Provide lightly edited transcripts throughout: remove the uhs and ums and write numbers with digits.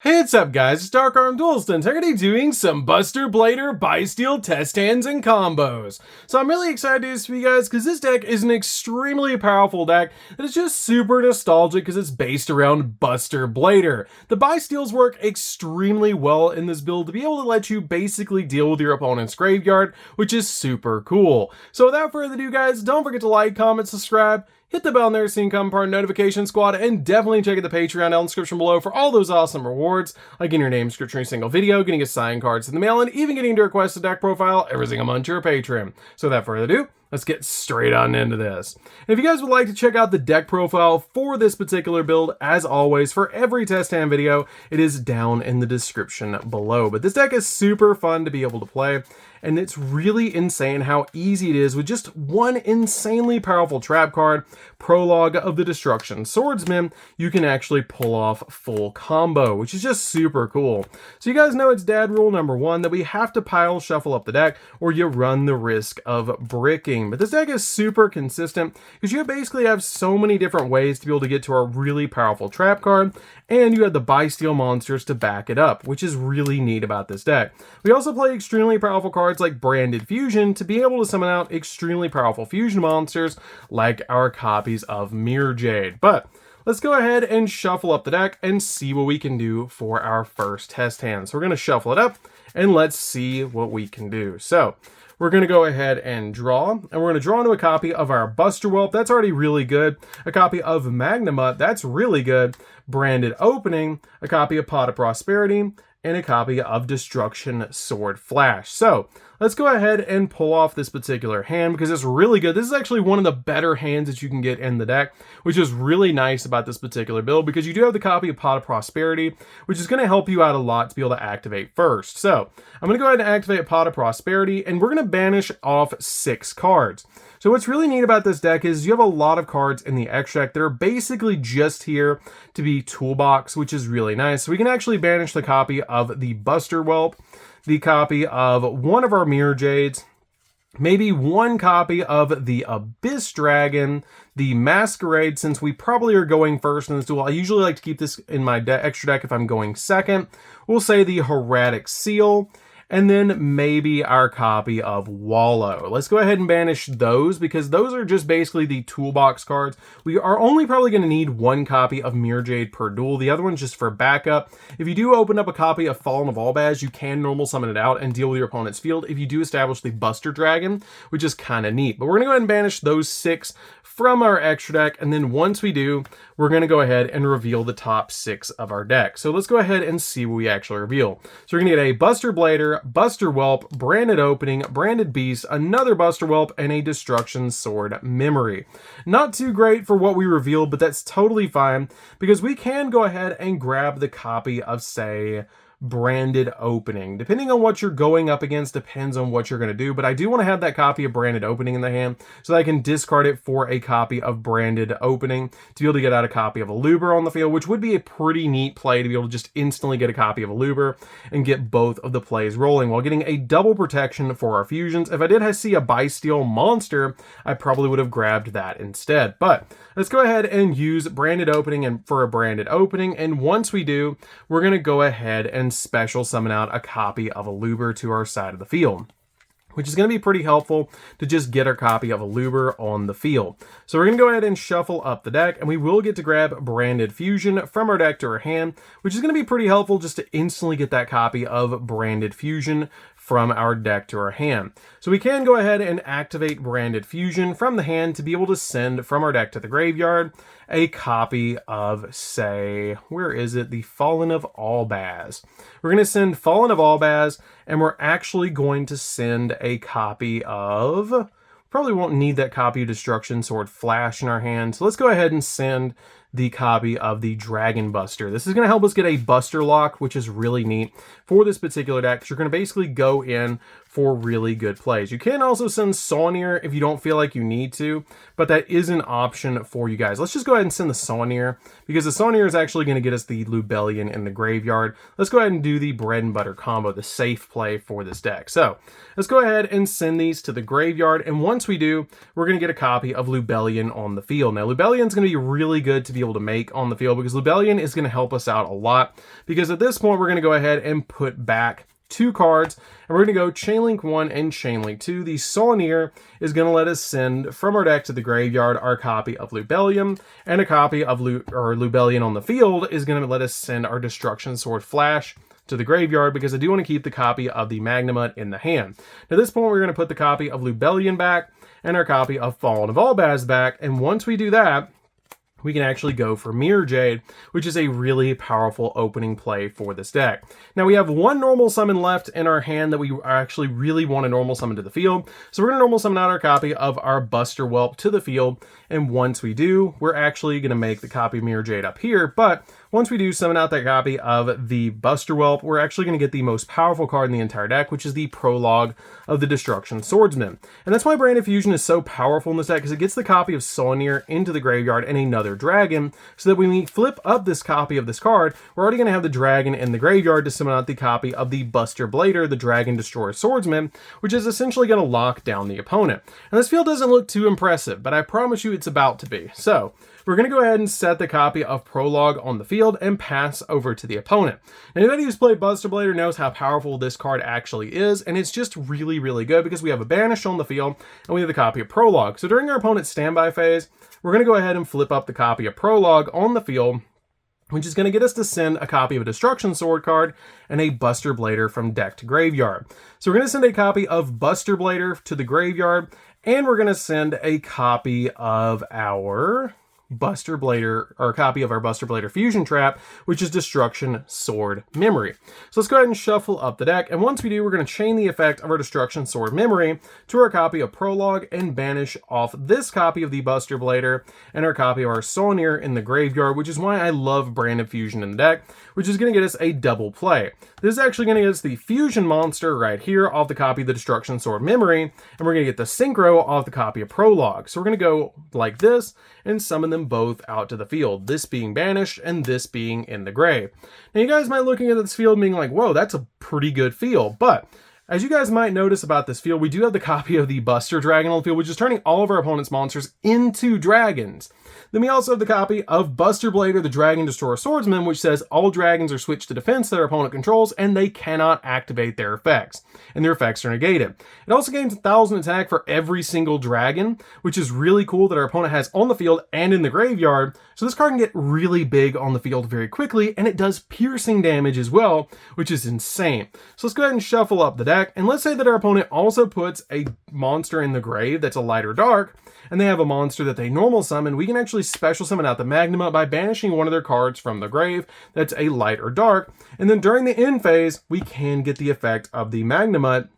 Hey, what's up guys, it's DarkArmedDuelist and today doing some Buster Blader, Bystial test hands and combos. So I'm really excited to do this for you guys because this deck is an extremely powerful deck that is just super nostalgic because it's based around Buster Blader. The Bystials work extremely well in this build to be able to let you basically deal with your opponent's graveyard, which is super cool. So without further ado guys, don't forget to like, comment, subscribe, hit the bell in there so you can become part of Notification Squad, and definitely check out the Patreon down in the description below for all those awesome rewards, like getting your name description in a single video, getting assigned cards in the mail, and even getting to request a deck profile every single month to your Patreon. So without further ado, let's get straight on into this. And if you guys would like to check out the deck profile for this particular build, as always, for every test hand video, it is down in the description below. But this deck is super fun to be able to play, and it's really insane how easy it is with just one insanely powerful trap card, Prologue of the Destruction Swordsman. You can actually pull off full combo, which is just super cool. So you guys know it's dad rule number one that we have to pile shuffle up the deck or you run the risk of bricking. But this deck is super consistent because you basically have so many different ways to be able to get to our really powerful trap card, and you have the Bystial monsters to back it up, which is really neat about this deck. We also play extremely powerful cards like Branded Fusion to be able to summon out extremely powerful fusion monsters like our copies of Mirror Jade. But let's go ahead and shuffle up the deck and see what we can do for our first test hand. So we're going to shuffle it up and let's see what we can do. So we're going to go ahead and draw, and we're going to draw into a copy of our Buster Whelp. That's already really good. A copy of Magnamut. That's really good. Branded Opening. A copy of Pot of Prosperity. And a copy of Destruction Sword Flash. So let's go ahead and pull off this particular hand because it's really good. This is actually one of the better hands that you can get in the deck, which is really nice about this particular build because you do have the copy of Pot of Prosperity, which is going to help you out a lot to be able to activate first. So I'm going to go ahead and activate Pot of Prosperity, and we're going to banish off 6 cards. So what's really neat about this deck is you have a lot of cards in the extra deck that are basically just here to be toolbox, which is really nice. So we can actually banish the copy of the Buster Whelp, the copy of one of our Mirror Jades, maybe one copy of the Abyss Dragon, the Masquerade, since we probably are going first in this duel. I usually like to keep this in my extra deck if I'm going second. We'll say the Hieratic Seal, and then maybe our copy of Wallow. Let's go ahead and banish those because those are just basically the toolbox cards. We are only probably going to need one copy of Mirror Jade per duel. The other one's just for backup. If you do open up a copy of Fallen of Albaz, you can normal summon it out and deal with your opponent's field if you do establish the Buster Dragon, which is kind of neat. But we're going to go ahead and banish those 6 from our extra deck, and then once we do, we're going to go ahead and reveal the top 6 of our deck. So let's go ahead and see what we actually reveal. So we're going to get a Buster Blader, Buster Whelp, Branded Opening, Branded Beast, another Buster Whelp, and a Destruction Sword Memory. Not too great for what we revealed, but that's totally fine because we can go ahead and grab the copy of, say, Branded Opening. Depending on what you're going up against, depends on what you're going to do, but I do want to have that copy of Branded Opening in the hand so that I can discard it for a copy of Branded Opening to be able to get out a copy of Aluber on the field, which would be a pretty neat play to be able to just instantly get a copy of Aluber and get both of the plays rolling while getting a double protection for our fusions. If I did see a Bystial monster, I probably would have grabbed that instead. But let's go ahead and use Branded Opening and for a Branded Opening, and once we do, we're going to go ahead and special summon out a copy of Aluber to our side of the field, which is going to be pretty helpful to just get our copy of Aluber on the field. So we're going to go ahead and shuffle up the deck, and we will get to grab Branded Fusion from our deck to our hand, which is going to be pretty helpful just to instantly get that copy of Branded Fusion from our deck to our hand. So we can go ahead and activate Branded Fusion from the hand to be able to send from our deck to the graveyard a copy of, say, where is it? The Fallen of Albaz. We're going to send Fallen of Albaz, and we're actually going to send a copy of, probably won't need that copy of Destruction Sword Flash in our hand. So let's go ahead and send the copy of the Dragon Buster. This is going to help us get a Buster Lock, which is really neat for this particular deck, because you're going to basically go in for really good plays. You can also send Saunier if you don't feel like you need to, but that is an option for you guys. Let's just go ahead and send the Saunier, because the Saunier is actually going to get us the Lubellion in the graveyard. Let's go ahead and do the bread and butter combo, the safe play for this deck. So let's go ahead and send these to the graveyard, and once we do, we're going to get a copy of Lubellion on the field. Now, Lubellion's going to be really good to be be able to make on the field, because Lubellion is going to help us out a lot, because at this point we're going to go ahead and put back 2 cards, and we're going to go Chainlink 1 and Chainlink 2. The Saunier is going to let us send from our deck to the graveyard our copy of Lubellion, and a copy of Lubellion on the field is going to let us send our Destruction Sword Flash to the graveyard, because I do want to keep the copy of the Magnamut in the hand. Now, at this point, we're going to put the copy of Lubellion back and our copy of Fallen of Albaz back, and once we do that, we can actually go for Mirror Jade, which is a really powerful opening play for this deck. Now, we have 1 normal summon left in our hand that we actually really want to normal summon to the field. So we're going to normal summon out our copy of our Buster Whelp to the field. And once we do, we're actually going to make the copy of Mirror Jade up here. But once we do summon out that copy of the Buster Whelp, we're actually going to get the most powerful card in the entire deck, which is the Prologue of the Destruction Swordsman. And that's why Branded Fusion is so powerful in this deck, because it gets the copy of Saunier into the graveyard and another dragon, so that when we flip up this copy of this card, we're already going to have the dragon in the graveyard to summon out the copy of the Buster Blader, the Dragon Destroyer Swordsman, which is essentially going to lock down the opponent. And this field doesn't look too impressive, but I promise you it's about to be. So we're going to go ahead and set the copy of Prologue on the field and pass over to the opponent. Now, anybody who's played Buster Blader knows how powerful this card actually is, and it's just really, really good, because we have a Banish on the field and we have the copy of Prologue. So during our opponent's standby phase, we're going to go ahead and flip up the copy of Prologue on the field, which is going to get us to send a copy of a Destruction Sword card and a Buster Blader from deck to graveyard. So we're going to send a copy of Buster Blader to the graveyard, and we're going to send a copy of our Buster Blader, or a copy of our Buster Blader Fusion Trap, which is Destruction Sword Memory. So let's go ahead and shuffle up the deck, and once we do, we're going to chain the effect of our Destruction Sword Memory to our copy of Prologue and banish off this copy of the Buster Blader and our copy of our Saunier in the graveyard, which is why I love Branded Fusion in the deck, which is going to get us a double play. This is actually going to get us the Fusion Monster right here off the copy of the Destruction Sword Memory, and we're going to get the Synchro off the copy of Prologue. So we're going to go like this and summon them both out to the field, this being banished and this being in the grave. Now, you guys might looking at this field being like, whoa, that's a pretty good field, but as you guys might notice about this field, we do have the copy of the Buster Dragon on the field, which is turning all of our opponent's monsters into dragons. Then we also have the copy of Buster Blader, the Dragon Destroyer Swordsman, which says all dragons are switched to defense that our opponent controls, and they cannot activate their effects, and their effects are negated. It also gains 1,000 attack for every single dragon, which is really cool that our opponent has on the field and in the graveyard. So this card can get really big on the field very quickly, and it does piercing damage as well, which is insane. So let's go ahead and shuffle up the deck, and let's say that our opponent also puts a monster in the grave that's a light or dark, and they have a monster that they normal summon. We can actually special summon out the Magnamut by banishing one of their cards from the grave that's a light or dark, and then during the end phase, we can get the effect of the Magnamut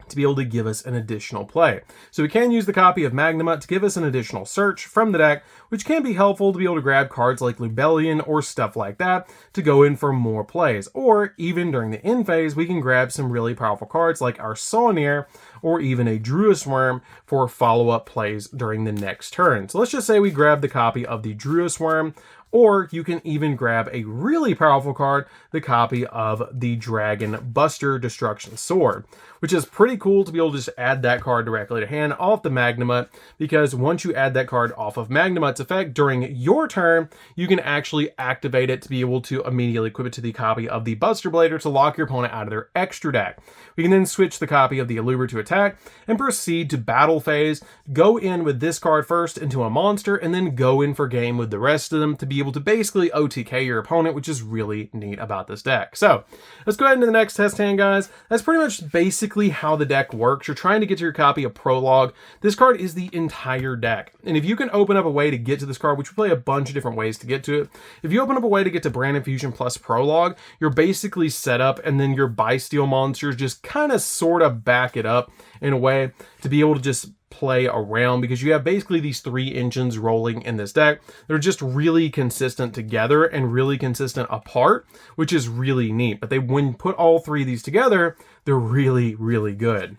to be able to give us an additional play. So we can use the copy of Magnamut to give us an additional search from the deck, which can be helpful to be able to grab cards like Lubellion or stuff like that to go in for more plays. Or even during the end phase, we can grab some really powerful cards like our Saunier or even a Druid's Worm for follow-up plays during the next turn. So let's just say we grab the copy of the Druid's Worm, or you can even grab a really powerful card, the copy of the Dragon Buster Destruction Sword, which is pretty cool to be able to just add that card directly to hand off the Magnamut, because once you add that card off of Magnamut's effect during your turn, you can actually activate it to be able to immediately equip it to the copy of the Buster Blader to lock your opponent out of their extra deck. We can then switch the copy of the Alluber to attack and proceed to battle phase, go in with this card first into a monster, and then go in for game with the rest of them to be able to basically OTK your opponent, which is really neat about this deck. So let's go ahead into the next test hand, guys. That's pretty much basically how the deck works. You're trying to get to your copy of Prologue. This card is the entire deck, and if you can open up a way to get to this card, which we play a bunch of different ways to get to it, if you open up a way to get to Branded Fusion plus Prologue, you're basically set up, and then your Bystial monsters just kind of sort of back it up in a way to be able to just play around, because you have basically these 3 engines rolling in this deck. They're just really consistent together and really consistent apart, which is really neat. But when you put all 3 of these together, they're really, really good.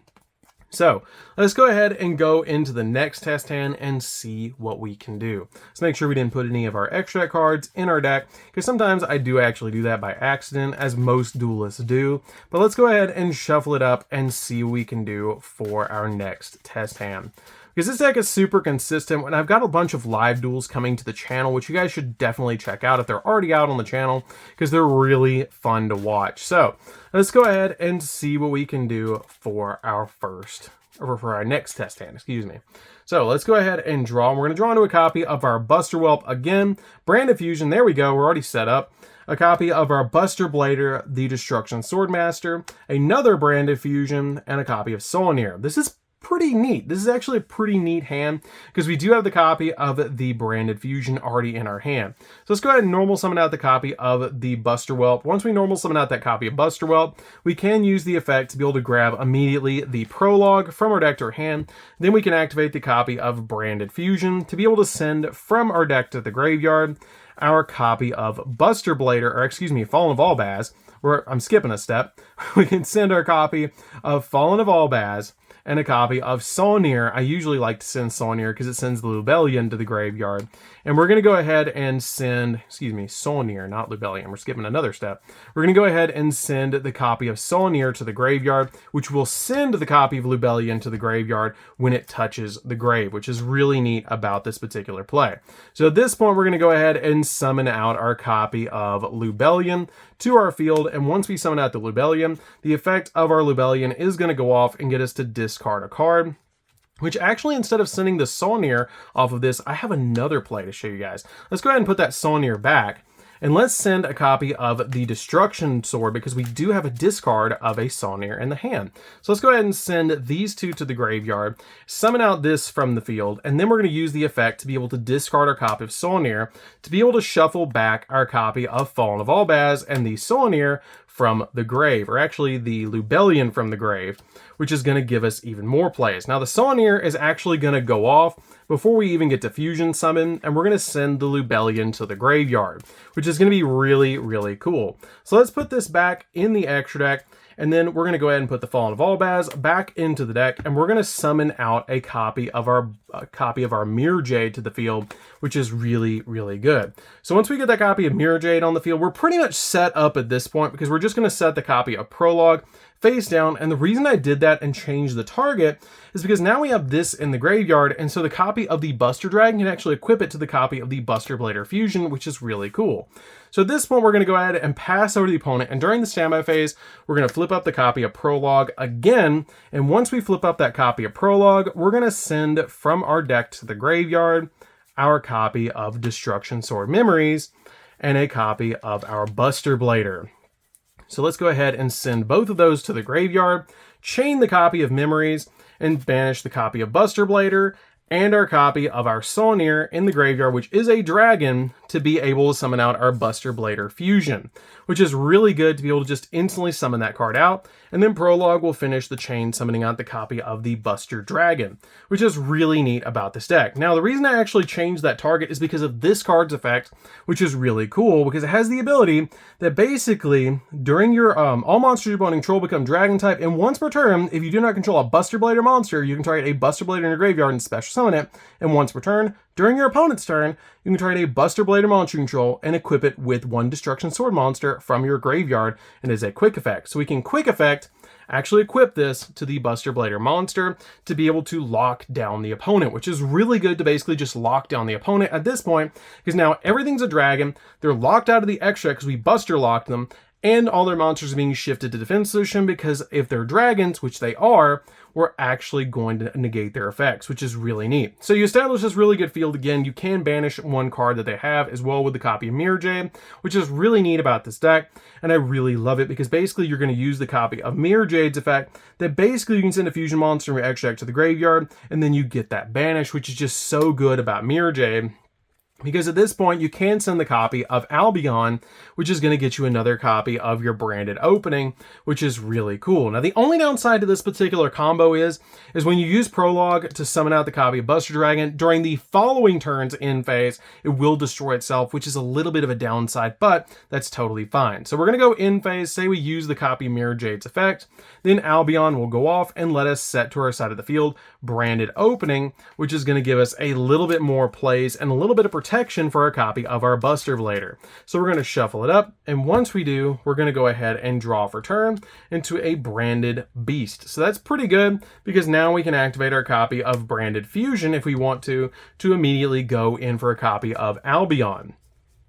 So let's go ahead and go into the next test hand and see what we can do. Let's make sure we didn't put any of our extra cards in our deck, because sometimes I do actually do that by accident, as most duelists do. But let's go ahead and shuffle it up and see what we can do for our next test hand. because this deck is super consistent, and I've got a bunch of live duels coming to the channel, which you guys should definitely check out if they're already out on the channel, because they're really fun to watch. So let's go ahead and see what we can do for our next test hand, excuse me. So let's go ahead and draw. We're going to draw into a copy of our Buster Whelp again, Branded Fusion. There we go. We're already set up. A copy of our Buster Blader, the Destruction Swordmaster, another Branded Fusion, and a copy of Solnier. This is pretty neat. This is actually a pretty neat hand because we do have the copy of the Branded Fusion already in our hand. So let's go ahead and normal summon out the copy of the Buster Whelp. Once we normal summon out that copy of Buster Whelp, we can use the effect to be able to grab immediately the Prologue from our deck to our hand. Then we can activate the copy of Branded Fusion to be able to send from our deck to the graveyard our copy of Buster Blader, or excuse me, Fallen of Albaz, where I'm skipping a step. We can send our copy of Fallen of Albaz and a copy of Solnier. I usually like to send Solnier because it sends the Lubellion to the graveyard. And we're going to go ahead and send, excuse me, Solnier, not Lubellion. We're skipping another step. We're going to go ahead and send the copy of Solnier to the graveyard, which will send the copy of Lubellion to the graveyard when it touches the grave, which is really neat about this particular play. So at this point, we're going to go ahead and summon out our copy of Lubellion to our field. And once we summon out the Lubellion, the effect of our Lubellion is going to go off and get us to discard a card. Which actually, instead of sending the Solnier off of this, I have another play to show you guys. Let's go ahead and put that Solnier back. And let's send a copy of the Destruction Sword because we do have a discard of a Solnier in the hand. So let's go ahead and send these two to the graveyard, summon out this from the field, and then we're going to use the effect to be able to discard our copy of Solnier to be able to shuffle back our copy of Fallen of Albaz and the Solnier from the grave, or actually the Lubellion from the grave, which is going to give us even more plays. Now the Solnier is actually going to go off before we even get to Fusion Summon, and we're going to send the Lubellion to the graveyard, which is going to be really, really cool. So let's put this back in the extra deck, and then we're going to go ahead and put the Fallen of Albaz back into the deck, and we're going to summon out a copy of our Mirror Jade to the field, which is really, really good. So once we get that copy of Mirror Jade on the field, we're pretty much set up at this point because we're just going to set the copy of Prologue face down. And the reason I did that and changed the target is because now we have this in the graveyard, and so the copy of the Buster Dragon can actually equip it to the copy of the Buster Blader Fusion, which is really cool. So at this point, we're going to go ahead and pass over to the opponent, and during the standby phase, we're going to flip up the copy of Prologue again, and once we flip up that copy of Prologue, we're going to send from our deck to the graveyard our copy of Destruction Sword Memories and a copy of our Buster Blader. So let's go ahead and send both of those to the graveyard, chain the copy of Memories, and banish the copy of Buster Blader and our copy of our Solnier in the graveyard, which is a dragon, to be able to summon out our Buster Blader Fusion, which is really good to be able to just instantly summon that card out. And then Prologue will finish the chain summoning out the copy of the Buster Dragon, which is really neat about this deck. Now, the reason I actually changed that target is because of this card's effect, which is really cool because it has the ability that basically during your all monsters you control become dragon type, and once per turn, if you do not control a Buster Blader monster, you can target a Buster Blader in your graveyard and special summon it, and once per turn, during your opponent's turn, you can target a Buster Blader monster control and equip it with one Destruction Sword monster from your graveyard, and it is a quick effect. So we can quick effect actually equip this to the Buster Blader monster to be able to lock down the opponent, which is really good to basically just lock down the opponent at this point, because now everything's a dragon, they're locked out of the extra because we Buster locked them, and all their monsters are being shifted to Defense Solution because if they're dragons, which they are, we're actually going to negate their effects, which is really neat. So you establish this really good field again. You can banish one card that they have as well with the copy of Mirror Jade, which is really neat about this deck. And I really love it because basically you're going to use the copy of Mirror Jade's effect that basically you can send a fusion monster from your extra deck to the graveyard, and then you get that banish, which is just so good about Mirror Jade. Because at this point, you can send the copy of Albion, which is going to get you another copy of your branded opening, which is really cool. Now, the only downside to this particular combo is when you use Prologue to summon out the copy of Buster Dragon, during the following turns in phase, it will destroy itself, which is a little bit of a downside, but that's totally fine. So we're going to go in phase, say we use the copy Mirror Jade's effect, then Albion will go off and let us set to our side of the field branded opening, which is going to give us a little bit more plays and a little bit of protection protection for our copy of our Buster Blader. So we're going to shuffle it up, and once we do, we're going to go ahead and draw for turn into a branded beast. So that's pretty good, because now we can activate our copy of Branded Fusion if we want to immediately go in for a copy of Albion,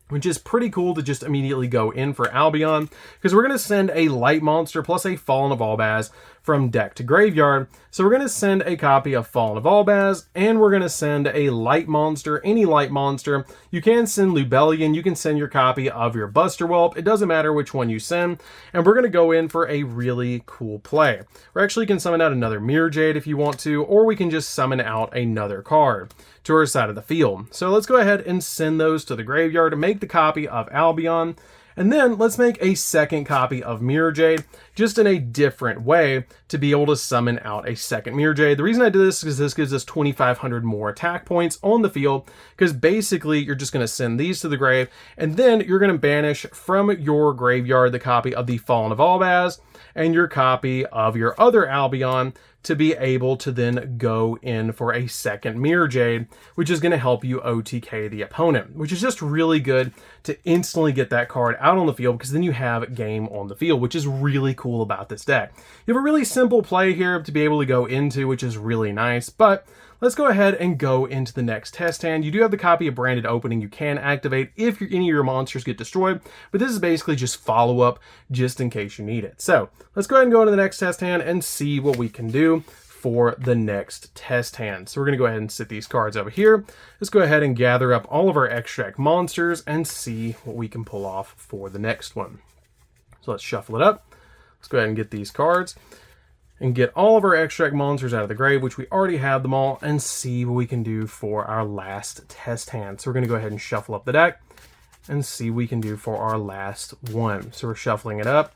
which is pretty cool to just immediately go in for Albion, because we're going to send a light monster plus a Fallen of Albaz from deck to graveyard. So we're going to send a copy of Fallen of Albaz, and we're going to send a light monster, any light monster. You can send Lubellion, you can send your copy of your Buster Whelp, it doesn't matter which one you send, and we're going to go in for a really cool play. We actually can summon out another Mirror Jade if you want to, or we can just summon out another card to our side of the field. So let's go ahead and send those to the graveyard to make the copy of Albion. And then let's make a second copy of Mirror Jade, just in a different way to be able to summon out a second Mirror Jade. The reason I did this is because this gives us 2,500 more attack points on the field, because basically you're just going to send these to the grave, and then you're going to banish from your graveyard the copy of the Fallen of Albaz and your copy of your other Albion, to be able to then go in for a second Mirror Jade, which is going to help you OTK the opponent, which is just really good to instantly get that card out on the field, because then you have game on the field, which is really cool about this deck. You have a really simple play here to be able to go into, which is really nice, but let's go ahead and go into the next test hand. You do have the copy of Branded Opening you can activate if any of your monsters get destroyed, but this is basically just follow-up just in case you need it. So let's go ahead and go into the next test hand and see what we can do for the next test hand. So we're going to go ahead and sit these cards over here. Let's go ahead and gather up all of our extract monsters and see what we can pull off for the next one. So let's shuffle it up. Let's go ahead and get these cards and get all of our extract monsters out of the grave, which we already have them all, and see what we can do for our last test hand. So we're going to go ahead and shuffle up the deck and see what we can do for our last one. So we're shuffling it up,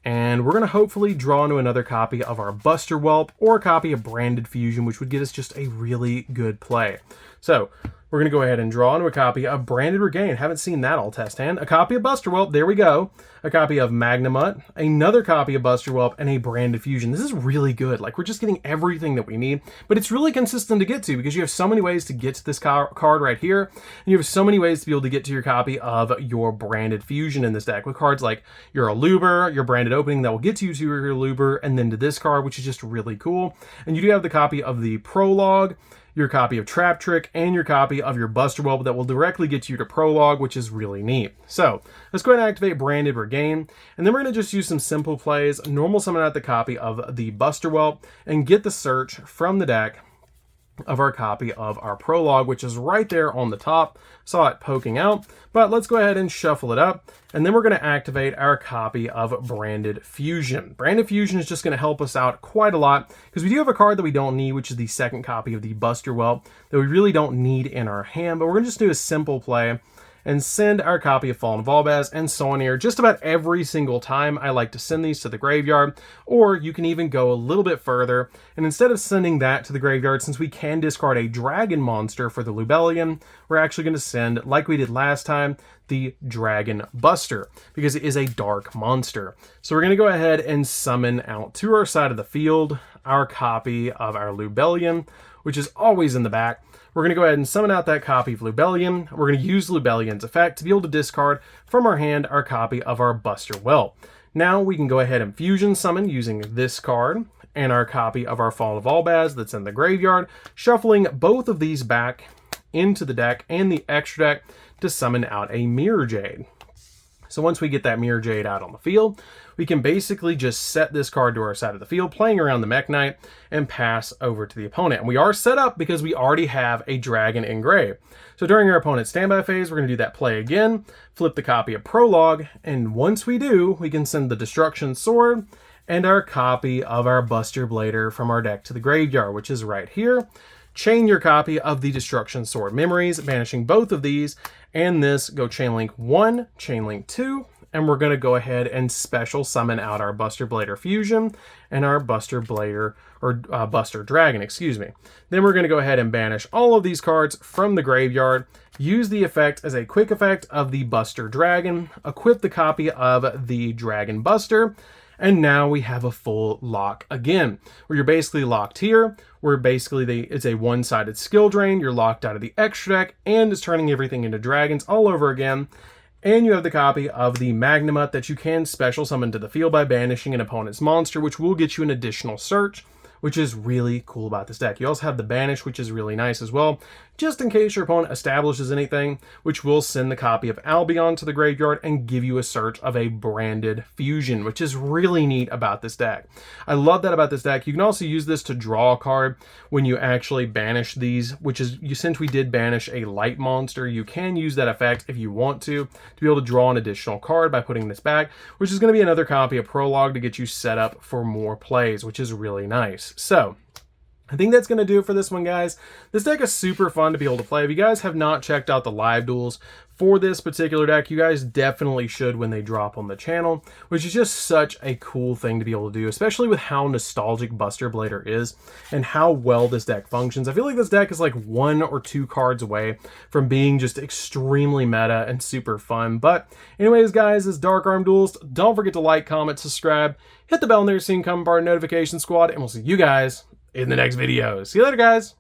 and we're going to hopefully draw into another copy of our Buster Whelp or a copy of Branded Fusion, which would get us just a really good play. So we're going to go ahead and draw into a copy of Branded Regain. Haven't seen that all test hand. A copy of Buster Whelp. There we go. A copy of Magnamut. Another copy of Buster Whelp. And a Branded Fusion. This is really good. Like, we're just getting everything that we need. But it's really consistent to get to, because you have so many ways to get to this card right here. And you have so many ways to be able to get to your copy of your Branded Fusion in this deck. With cards like your Aluber, your Branded Opening that will get you to your Aluber, and then to this card, which is just really cool. And you do have the copy of the Prologue, your copy of Trap Trick, and your copy of your Buster Whelp that will directly get you to Prologue, which is really neat. So let's go ahead and activate Branded Regain, and then we're going to just use some simple plays, normal summon out the copy of the Buster Whelp, and get the search from the deck of our copy of our Prologue, which is right there on the top. Saw it poking out, but let's go ahead and shuffle it up, and then we're going to activate our copy of Branded Fusion. Branded Fusion is just going to help us out quite a lot, because we do have a card that we don't need, which is the second copy of the Buster Whelp that we really don't need in our hand, but we're going to just do a simple play and send our copy of Fallen of Albaz and Saunier just about every single time. I like to send these to the graveyard, or you can even go a little bit further, and instead of sending that to the graveyard, since we can discard a dragon monster for the Lubellion, we're actually going to send, like we did last time, the Dragon Buster, because it is a dark monster. So we're going to go ahead and summon out to our side of the field our copy of our Lubellion, which is always in the back. We're going to go ahead and summon out that copy of Lubellion. We're going to use Lubellion's effect to be able to discard from our hand our copy of our Buster Whelp. Now we can go ahead and fusion summon using this card and our copy of our Fallen of Albaz that's in the graveyard, shuffling both of these back into the deck and the extra deck to summon out a Mirror Jade. So once we get that Mirror Jade out on the field, we can basically just set this card to our side of the field, playing around the Mech Knight, and pass over to the opponent. And we are set up because we already have a dragon in grave. So during our opponent's standby phase, we're going to do that play again, flip the copy of Prologue, and once we do, we can send the Destruction Sword and our copy of our Buster Blader from our deck to the graveyard, which is right here. Chain your copy of the Destruction Sword Memories, banishing both of these, and this, go Chainlink 1, Chainlink 2, and we're going to go ahead and special summon out our Buster Blader Fusion and our Buster Blader, or Buster Dragon, excuse me. Then we're going to go ahead and banish all of these cards from the graveyard, use the effect as a quick effect of the Buster Dragon, equip the copy of the Dragon Buster, And now we have a full lock again, where you're basically locked here, where basically it's a one-sided skill drain. You're locked out of the extra deck, and it's turning everything into dragons all over again. And you have the copy of the Magnamut that you can special summon to the field by banishing an opponent's monster, which will get you an additional search, which is really cool about this deck. You also have the Banish, which is really nice as well, just in case your opponent establishes anything, which will send the copy of Albion to the graveyard and give you a search of a branded fusion, which is really neat about this deck. I love that about this deck. You can also use this to draw a card when you actually banish these, which is, since we did banish a light monster, you can use that effect if you want to be able to draw an additional card by putting this back, which is going to be another copy of Prologue to get you set up for more plays, which is really nice. So I think that's going to do it for this one, guys. This deck is super fun to be able to play. If you guys have not checked out the live duels for this particular deck, you guys definitely should when they drop on the channel, which is just such a cool thing to be able to do, especially with how nostalgic Buster Blader is and how well this deck functions. I feel like this deck is like 1 or 2 cards away from being just extremely meta and super fun. But anyways, guys, this is DarkArmedDuelist. Don't forget to like, comment, subscribe, hit the bell in there so you can come part of Notification Squad, and we'll see you guys in the next video. See you later, guys.